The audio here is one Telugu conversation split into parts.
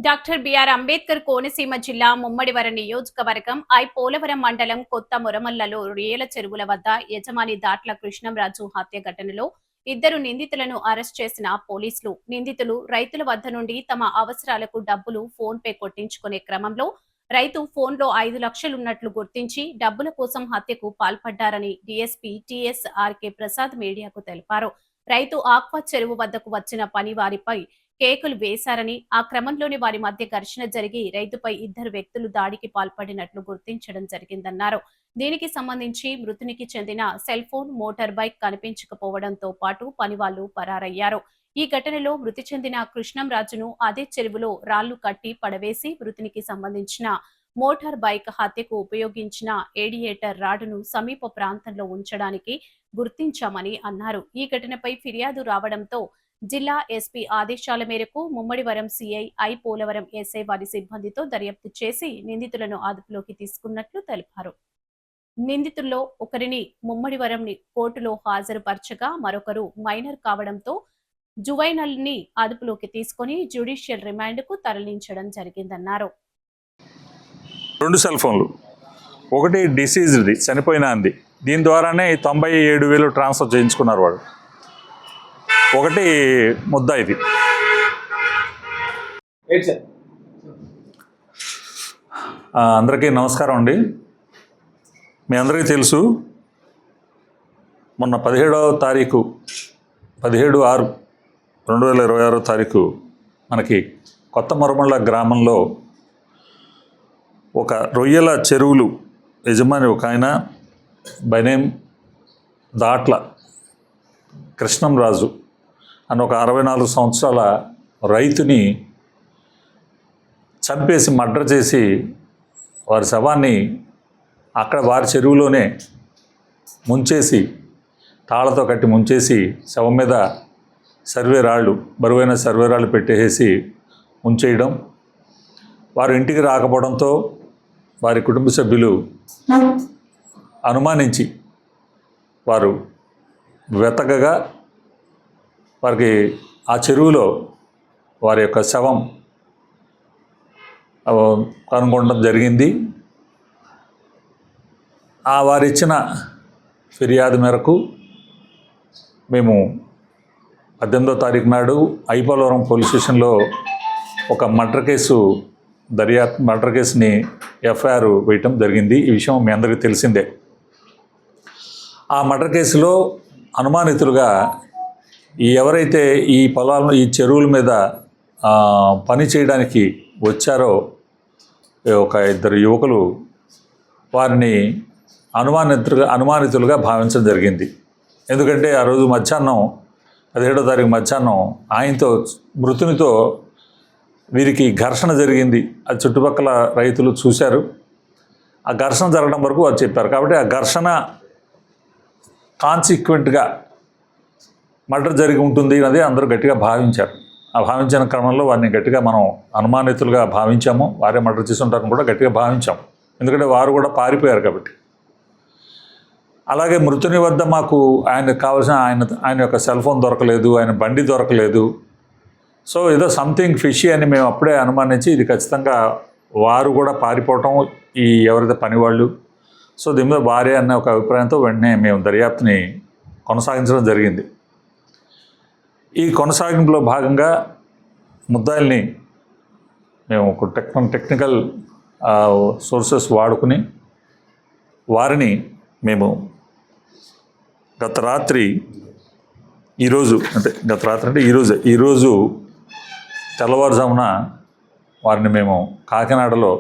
డాక్టర్ బిఆర్ అంబేద్కర్ కోనసీమ జిల్లా ముమ్మడివరం నియోజకవర్గం పోలవరం మండలం కొత్త మురమల్లలో రొయ్యల చెరువుల వద్ద యజమాని దాట్ల కృష్ణంరాజు హత్య ఘటనలో ఇద్దరు నిందితులను అరెస్ట్ చేసిన పోలీసులు నిందితులు రైతుల వద్ద నుండి తమ అవసరాలకు డబ్బులు ఫోన్ పే కొట్టించుకునే క్రమంలో రైతు ఫోన్లో 5 లక్షలున్నట్లు గుర్తించి డబ్బుల కోసం హత్యకు పాల్పడ్డారని డీఎస్పీ టీఎస్ఆర్కే ప్రసాద్ మీడియాకు తెలిపారు. రైతు ఆక్వా చెరువు వద్దకు వచ్చిన పని వారిపై కేకులు వేశారని ఆ క్రమంలోనే వారి మధ్య ఘర్షణ జరిగి రైతుపై ఇద్దరు వ్యక్తులు దాడికి పాల్పడినట్లు గుర్తించడం జరిగిందన్నారు. దీనికి సంబంధించి మృతునికి చెందిన సెల్ ఫోన్, మోటార్ బైక్ కనిపించకపోవడంతో పాటు పనివాళ్లు పరారయ్యారు. ఈ ఘటనలో మృతి చెందిన కృష్ణంరాజును అదే చెరువులో రాళ్లు కట్టి పడవేసి మృతునికి సంబంధించిన మోటార్ బైక్ హత్యకు ఉపయోగించిన ఏడియేటర్ రాడును సమీప ప్రాంతంలో ఉంచడానికి గుర్తించామని అన్నారు. ఈ ఘటనపై ఫిర్యాదు రావడంతో జిల్లా ఎస్పీ ఆదేశాల మేరకు ముమ్మడివరం సిఐ పోలవరం ఎస్ఐ వారి సిబ్బందితో దర్యాప్తు చేసి నిందితులను అదుపులోకి తీసుకున్నట్లు తెలిపారు. నిందితుల్లో ఒకరిని ముమ్మడివరం కోర్టులో హాజరుపరచగా మరొకరు మైనర్ కావడంతో జువైనల్ ని అదుపులోకి తీసుకుని జ్యుడిషియల్ రిమాండ్ కు తరలించడం జరిగిందన్నారు. 2 సెల్ ఫోన్లు, ఒకటి డిసీజ్ది చనిపోయిన అంది, దీని ద్వారానే 97,000 ట్రాన్స్ఫర్ చేయించుకున్నారు వాడు. ఒకటి ముద్దాయిది. అందరికీ నమస్కారం అండి. మీ అందరికీ తెలుసు, మొన్న 17/6/2026 మనకి కొత్త మురమళ్ళ గ్రామంలో ఒక రొయ్యల చెరువులు యజమాని ఒక ఆయన బై నేమ్ దాట్ల కృష్ణంరాజు అని ఒక 64 సంవత్సరాల రైతుని చంపేసి మర్డర్ చేసి వారి శవాన్ని అక్కడ వారి చెరువులోనే ముంచేసి తాళ్లతో కట్టి ముంచేసి శవం మీద బరువైన సర్వేరాళ్ళు పెట్టేసి ఉంచేయడం, వారు ఇంటికి రాకపోవడంతో వారి కుటుంబ సభ్యులు అనుమానించి వారు వెతకగా వారికి ఆ చెరువులో వారి యొక్క శవం కనుగొనడం జరిగింది. వారిచ్చిన ఫిర్యాదు మేరకు మేము 18వ తారీఖు నాడు పోలవరం పోలీస్ స్టేషన్లో ఒక మర్డర్ కేసుని ఎఫ్ఐఆర్ వేయటం జరిగింది. ఈ విషయం మీ అందరికీ తెలిసిందే. ఆ మర్డర్ కేసులో అనుమానితులుగా ఎవరైతే ఈ పొలాలను ఈ చెరువుల మీద పని చేయడానికి వచ్చారో ఒక 2 యువకులు వారిని అనుమానితులుగా భావించడం జరిగింది. ఎందుకంటే ఆ రోజు మధ్యాహ్నం 17వ తారీఖు మధ్యాహ్నం మృతునితో వీరికి ఘర్షణ జరిగింది. అది చుట్టుపక్కల రైతులు చూశారు. ఆ ఘర్షణ జరగడం వరకు వారు చెప్పారు. కాబట్టి ఆ ఘర్షణ కాన్సిక్వెంట్గా మర్డర్ జరిగి ఉంటుంది అనేది అందరూ గట్టిగా భావించారు. ఆ భావించిన క్రమంలో వారిని గట్టిగా మనం అనుమానితులుగా భావించాము. వారే మర్డర్ చేసి ఉంటారని కూడా గట్టిగా భావించాము. ఎందుకంటే వారు కూడా పారిపోయారు కాబట్టి. అలాగే మృతుని వద్ద మాకు ఆయనకు కావాల్సిన ఆయన యొక్క సెల్ ఫోన్ దొరకలేదు, ఆయన బండి దొరకలేదు. సో ఏదో సంథింగ్ ఫిషీ అని మేము అప్పుడే అనుమానించి ఇది ఖచ్చితంగా వారు కూడా పారిపోవటం, ఎవరైతే పనివాళ్ళు, సో దీని మీద వారే అన్న ఒక అభిప్రాయంతో వెంటనే మేము దర్యాప్తుని కొనసాగించడం జరిగింది. ఈ కొనసాగింపులో భాగంగా ముద్దాయిల్ని మేము ఒక టెక్నికల్ సోర్సెస్ వాడుకుని వారిని మేము ఈరోజు తెల్లవారుజామున వారిని మేము కాకినాడలో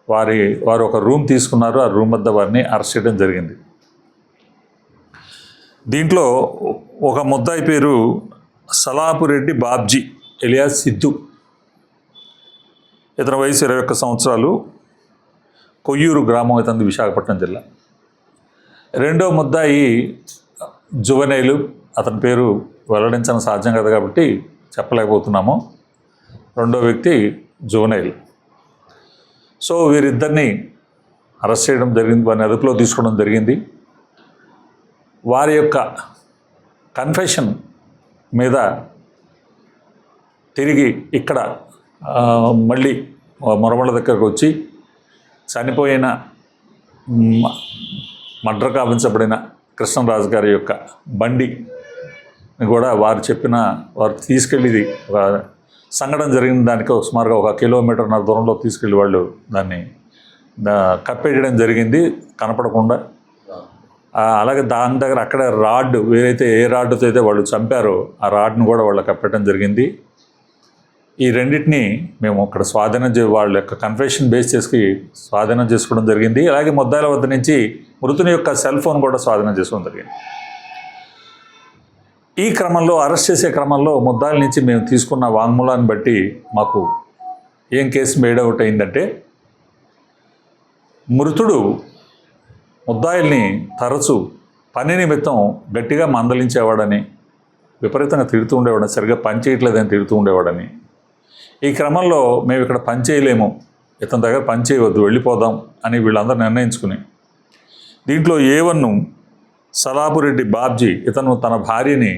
వారు ఒక రూమ్ తీసుకున్నారు. ఆ రూమ్ వద్ద వారిని అరెస్ట్ చేయడం జరిగింది. దీంట్లో ఒక ముద్దాయి పేరు సలాపురెడ్డి బాబ్జీ ఎలియాస్ సిద్ధు, ఇతని వయసు 21 సంవత్సరాలు, కొయ్యూరు గ్రామం, ఇతని విశాఖపట్నం జిల్లా. రెండో ముద్దాయి జువనైలు, అతని పేరు వెల్లడించడం సాధ్యం కదా కాబట్టి చెప్పలేకపోతున్నాము. రెండో వ్యక్తి జువనైల్. సో వీరిద్దరిని అరెస్ట్ చేయడం జరిగింది, వారిని అదుపులో తీసుకోవడం జరిగింది. వారి యొక్క కన్ఫెషన్ మీద తిరిగి ఇక్కడ మళ్ళీ మొరమళ్ళ దగ్గరకు వచ్చి చనిపోయిన మర్డర్ గావించబడిన కృష్ణరాజు గారి యొక్క బండి కూడా వారు తీసుకెళ్ళి ఒక సంఘటన జరిగిన దానికి సుమారుగా 1 కిలోమీటర్న్నర దూరంలో తీసుకెళ్ళి వాళ్ళు దాన్ని కప్పేయడం జరిగింది కనపడకుండా. అలాగే దాని దగ్గర అక్కడ రాడ్ ఏ రాడ్తో అయితే వాళ్ళు చంపారో ఆ రాడ్ను కూడా వాళ్ళు కప్పేయడం జరిగింది. ఈ రెండింటినీ మేము అక్కడ వాళ్ళ యొక్క కన్ఫెషన్ బేస్ చేసి స్వాధీనం చేసుకోవడం జరిగింది. అలాగే ముద్దాయిల వద్ద నుంచి మృతుని యొక్క సెల్ ఫోన్ కూడా స్వాధీనం చేసుకోవడం జరిగింది. ఈ క్రమంలో అరెస్ట్ చేసే క్రమంలో ముద్దాయిల నుంచి మేము తీసుకున్న వాంగ్మూలాన్ని బట్టి మాకు ఏం కేసు మేడ్ అవుట్ అయిందంటే, మృతుడు ముద్దాయిల్ని తరచూ పని నిమిత్తం గట్టిగా మందలించేవాడని, విపరీతంగా తిడుతూ ఉండేవాడని, సరిగ్గా పని చేయట్లేదని తిడుతూ ఉండేవాడని. ఈ క్రమంలో మేము ఇక్కడ పని చేయలేము, ఇతని దగ్గర పని చేయవద్దు, వెళ్ళిపోదాం అని వీళ్ళందరూ నిర్ణయించుకుని, దీంట్లో A1 సలాపురెడ్డి బాబ్జీ ఇతను తన భార్యని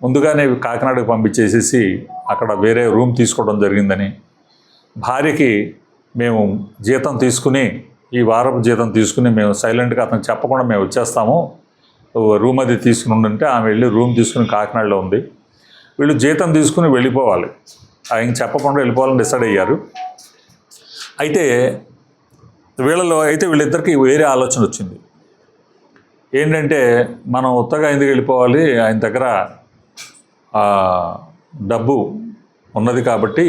ముందుగానే కాకినాడకు పంపించేసేసి అక్కడ వేరే రూమ్ తీసుకోవడం జరిగిందని, భార్యకి మేము జీతం తీసుకుని ఈ వారపు జీతం తీసుకుని మేము సైలెంట్గా అతను చెప్పకుండా మేము వచ్చేస్తాము, రూమ్ అది తీసుకుని ఉండంటే ఆమె వెళ్ళి రూమ్ తీసుకుని కాకినాడలో ఉంది. వీళ్ళు జీతం తీసుకుని వెళ్ళిపోవాలి, ఆయన చెప్పకుండా వెళ్ళిపోవాలని డిసైడ్ అయ్యారు. అయితే వీళ్ళిద్దరికీ వేరే ఆలోచన వచ్చింది. ఏంటంటే, మనం ఉత్తగా ఎందుకు వెళ్ళిపోవాలి, ఆయన దగ్గర డబ్బు ఉన్నది కాబట్టి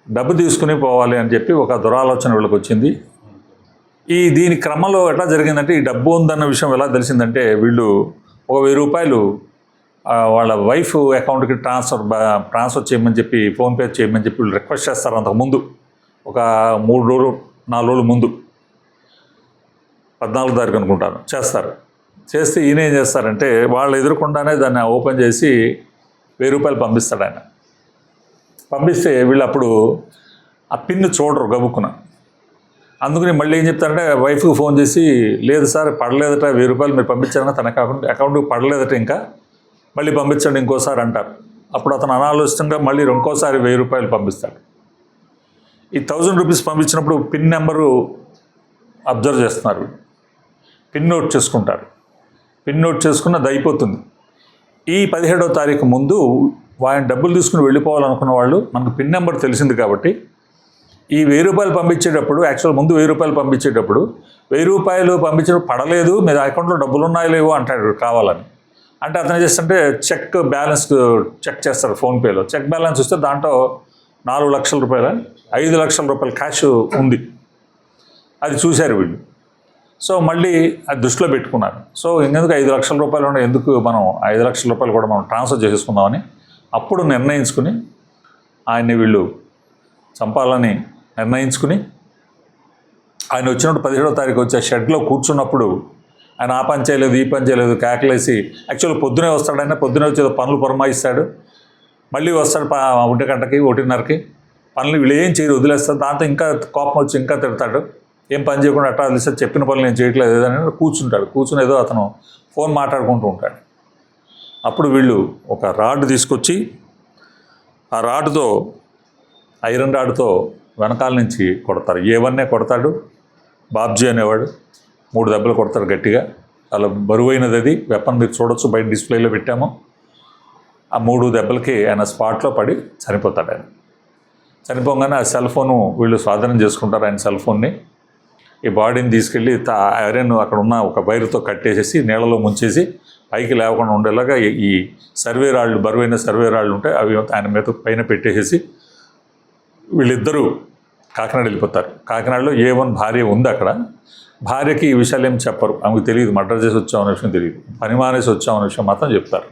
డబ్బు తీసుకుని పోవాలి అని చెప్పి ఒక దురాలోచన వీళ్ళకి వచ్చింది. దీని క్రమంలో ఎట్లా జరిగిందంటే, ఈ డబ్బు ఉందన్న విషయం ఎలా తెలిసిందంటే, వీళ్ళు ఒక 1000 రూపాయలు వాళ్ళ వైఫ్ అకౌంట్కి ట్రాన్స్ఫర్ చేయమని చెప్పి, ఫోన్పే చేయమని చెప్పి వీళ్ళు రిక్వెస్ట్ చేస్తారు. అంతకుముందు ఒక 3 రోజులు 4 రోజుల ముందు 14వ తారీఖు అనుకుంటాను చేస్తారు. చేస్తే ఈయన ఏం చేస్తారంటే, వాళ్ళు ఎదురకుండానే దాన్ని ఓపెన్ చేసి 1000 రూపాయలు పంపిస్తాడు ఆయన. పంపిస్తే వీళ్ళు అప్పుడు ఆ పిన్ను చూడరు గబుక్కున. అందుకని మళ్ళీ ఏం చెప్తారంటే, వైఫ్కి ఫోన్ చేసి, లేదు సార్ పడలేదట, 1000 రూపాయలు మీరు పంపించారని తన అకౌంట్కి పడలేదట, ఇంకా మళ్ళీ పంపించండి ఇంకోసారి అంటారు. అప్పుడు అతను అనాలోచితంగా మళ్ళీ ఇంకోసారి 1000 రూపాయలు పంపిస్తాడు. ఈ 1000 రూపీస్ పంపించినప్పుడు పిన్ నెంబరు అబ్జర్వ్ చేస్తున్నారు, పిన్ నోట్ చేసుకుంటారు. పిన్ నోట్ చేసుకున్నది అయిపోతుంది. ఈ 17వ తారీఖు ముందు ఆయన డబ్బులు తీసుకుని వెళ్ళిపోవాలనుకున్న వాళ్ళు, మనకు పిన్ నెంబర్ తెలిసింది కాబట్టి ఈ 1000 రూపాయలు పంపించేటప్పుడు, యాక్చువల్ ముందు 1000 రూపాయలు పంపించేటప్పుడు 1000 రూపాయలు పంపించడం పడలేదు, మీ అకౌంట్లో డబ్బులు ఉన్నాయో లేవో అంటాడు కావాలని. అంటే అతను చేస్తుంటే చెక్ బ్యాలెన్స్ చెక్ చేస్తారు ఫోన్పేలో. చెక్ బ్యాలెన్స్ వస్తే దాంట్లో 4 లక్షల రూపాయల 5 లక్షల రూపాయల క్యాష్ ఉంది. అది చూశారు వీళ్ళు. సో మళ్ళీ అది దృష్టిలో పెట్టుకున్నారు. సో ఇంకెందుకు 5 లక్షల రూపాయలు ఉండే, ఎందుకు మనం 5 లక్షల రూపాయలు కూడా మనం ట్రాన్స్ఫర్ చేసేసుకుందామని అప్పుడు నిర్ణయించుకుని ఆయన్ని వీళ్ళు చంపాలని నిర్ణయించుకుని, ఆయన వచ్చినప్పుడు 17వ తారీఖు వచ్చి ఆ షెడ్లో కూర్చున్నప్పుడు ఆయన ఆ పని చేయలేదు, ఈ పని చేయలేదు, కేకలేసి, యాక్చువల్ పొద్దునే వస్తాడు ఆయన, పొద్దునే వచ్చి పనులు పురమాయిస్తాడు, మళ్ళీ వస్తాడు 1 గంటకి 1:30కి, పనులు వీళ్ళు ఏం చేయరు, వదిలేస్తారు. దాంతో ఇంకా కోపం వచ్చి ఇంకా తిడతాడు, ఏం పని చేయకుండా అట్లా వదిలేస్తే, చెప్పిన పనులు నేను చేయట్లేదు ఏదని కూర్చుంటాడు. కూర్చుని ఏదో అతను ఫోన్ మాట్లాడుకుంటూ ఉంటాడు. అప్పుడు వీళ్ళు ఒక రాడ్ తీసుకొచ్చి ఆ రాడ్తో, ఐరన్ రాడ్తో వెనకాల నుంచి కొడతారు. A1 కొడతాడు, బాబ్జీ అనేవాడు 3 దెబ్బలు కొడతారు గట్టిగా. చాలా బరువైనది అది వెపన్, మీరు చూడొచ్చు, బయట డిస్ప్లేలో పెట్టాము. ఆ 3 దెబ్బలకి ఆయన స్పాట్లో పడి చనిపోతాడు. ఆయన చనిపోగానే ఆ సెల్ ఫోను వీళ్ళు స్వాధీనం చేసుకుంటారు, ఆయన సెల్ ఫోన్ని. ఈ బాడీని తీసుకెళ్ళి ఐరన్ అక్కడ ఉన్న ఒక వైరుతో కట్టేసేసి నీళ్ళలో ముంచేసి పైకి లేవకుండా ఉండేలాగా ఈ సర్వే రాళ్ళు, బరువైన సర్వే రాళ్ళు ఉంటాయి, అవి ఆయన మీద పైన పెట్టేసేసి వీళ్ళిద్దరూ కాకినాడ వెళ్ళిపోతారు. కాకినాడలో A1 భార్య ఉంది అక్కడ. భార్యకి ఈ విషయాలు ఏం చెప్పరు, ఆమెకు తెలియదు, మర్డర్ చేసి వచ్చామనే విషయం తెలియదు, పని మానేసి వచ్చామనే విషయం మాత్రం చెప్తారు.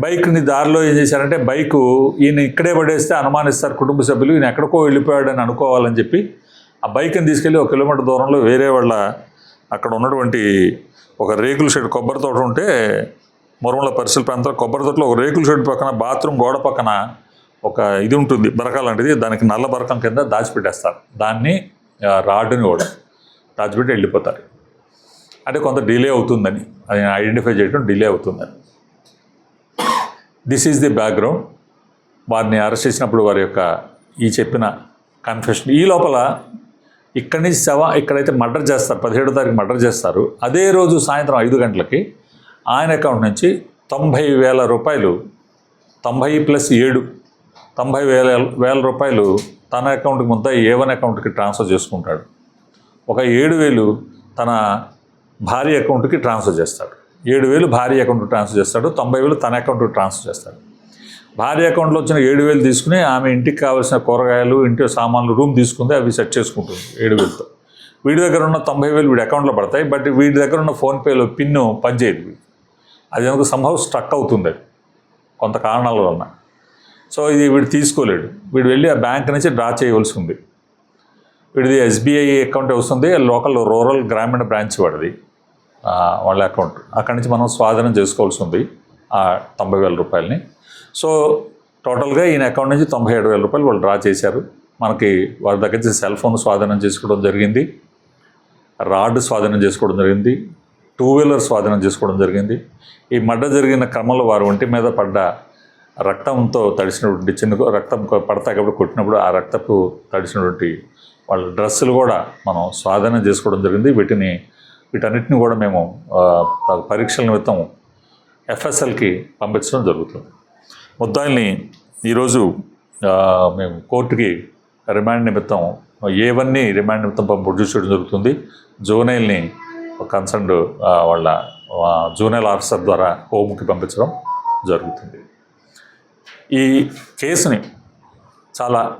బైక్ని దారిలో ఏం చేశారంటే, బైకు ఈయన ఇక్కడే పడేస్తే అనుమానిస్తారు కుటుంబ సభ్యులు, ఈయన ఎక్కడికో వెళ్ళిపోయాడని అనుకోవాలని చెప్పి ఆ బైక్ని తీసుకెళ్ళి 1 కిలోమీటర్ దూరంలో వేరే వాళ్ళ అక్కడ ఉన్నటువంటి ఒక రేకుల షెడ్, కొబ్బరి తోట ఉంటే మురమల పరిసర ప్రాంతంలో కొబ్బరి తోటలో ఒక రేకుల షెడ్ పక్కన, బాత్రూమ్ గోడ పక్కన ఒక ఇది ఉంటుంది, బరక లాంటిది, దానికి నల్ల బరకం కింద దాచిపెట్టేస్తారు. దాన్ని రాడ్ని కూడా దాచిపెట్టి వెళ్ళిపోతారు. అంటే కొంత డిలే అవుతుందని, అది ఐడెంటిఫై చేయడం డిలే అవుతుందని. This is the background. వారిని అరెస్ట్ చేసినప్పుడు వారి యొక్క ఈ చెప్పిన కన్ఫెషన్, ఈ లోపల ఇక్కడి నుంచి ఇక్కడైతే మర్డర్ చేస్తారు, 17వ తారీఖు మర్డర్ చేస్తారు. అదే రోజు సాయంత్రం 5 గంటలకి ఆయన అకౌంట్ నుంచి 90,000 రూపాయలు, 90 + 7 90,000 రూపాయలు తన అకౌంట్కి ముందు A1 అకౌంట్కి ట్రాన్స్ఫర్ చేసుకుంటాడు. ఒక 7,000 తన భార్య అకౌంట్కి ట్రాన్స్ఫర్ చేస్తాడు. 7,000 భార్య అకౌంట్కి ట్రాన్స్ఫర్ చేస్తాడు, 90,000 తన అకౌంట్కి ట్రాన్స్ఫర్ చేస్తాడు. భార్య అకౌంట్లో వచ్చిన 7,000 తీసుకుని ఆమె ఇంటికి కావాల్సిన కూరగాయలు, ఇంటి సామాన్లు, రూమ్ తీసుకుంది, అవి సెట్ చేసుకుంటుంది 7,000తో. వీడి దగ్గర ఉన్న 90,000 వీడి అకౌంట్లో పడతాయి. బట్ వీడి దగ్గర ఉన్న ఫోన్పేలో పిన్ను పనిచేయదు. అది ఎందుకు సంభవం స్ట్రక్ అవుతుంది, అది కొంత కారణాల వలన. సో ఇది వీడు తీసుకోలేడు. వీడు వెళ్ళి ఆ బ్యాంక్ నుంచి డ్రా చేయవలసి ఉంది. వీడిది SBI అకౌంట్ వస్తుంది, లోకల్ రూరల్ గ్రామీణ బ్రాంచ్ వాడిది, వాళ్ళ అకౌంట్. అక్కడి నుంచి మనం స్వాధీనం చేసుకోవాల్సి ఉంది ఆ 90,000 రూపాయలని. సో టోటల్గా ఈయన అకౌంట్ నుంచి 97,000 రూపాయలు వాళ్ళు డ్రా చేశారు. మనకి వారి దగ్గర నుంచి సెల్ ఫోన్ స్వాధీనం చేసుకోవడం జరిగింది, రాడ్ స్వాధీనం చేసుకోవడం జరిగింది, 2-వీలర్ స్వాధీనం చేసుకోవడం జరిగింది. ఈ మర్డర్ జరిగిన క్రమంలో వారి ఒంటి మీద పడ్డ రక్తంతో తడిసినటువంటి చిన్న రక్తం పడతాయి కాబట్టి కొట్టినప్పుడు ఆ రక్తపు తడిసినటువంటి వాళ్ళ డ్రెస్సులు కూడా మనం స్వాధీనం చేసుకోవడం జరిగింది. వీటన్నిటిని కూడా మేము పరీక్షల నిమిత్తం FSLకి పంపించడం జరుగుతుంది. ముద్దాయిల్ని ఈరోజు మేము కోర్టుకి రిమాండ్ నిమిత్తం A1ని రిమాండ్ నిమిత్తం ప్రొడ్యూస్ చేయడం జరుగుతుంది. జోనైల్ని కన్సర్న్డ్ వాళ్ళ జోనల్ ఆఫీసర్ ద్వారా హోమ్కి పంపించడం జరుగుతుంది. ఈ కేసుని చాలా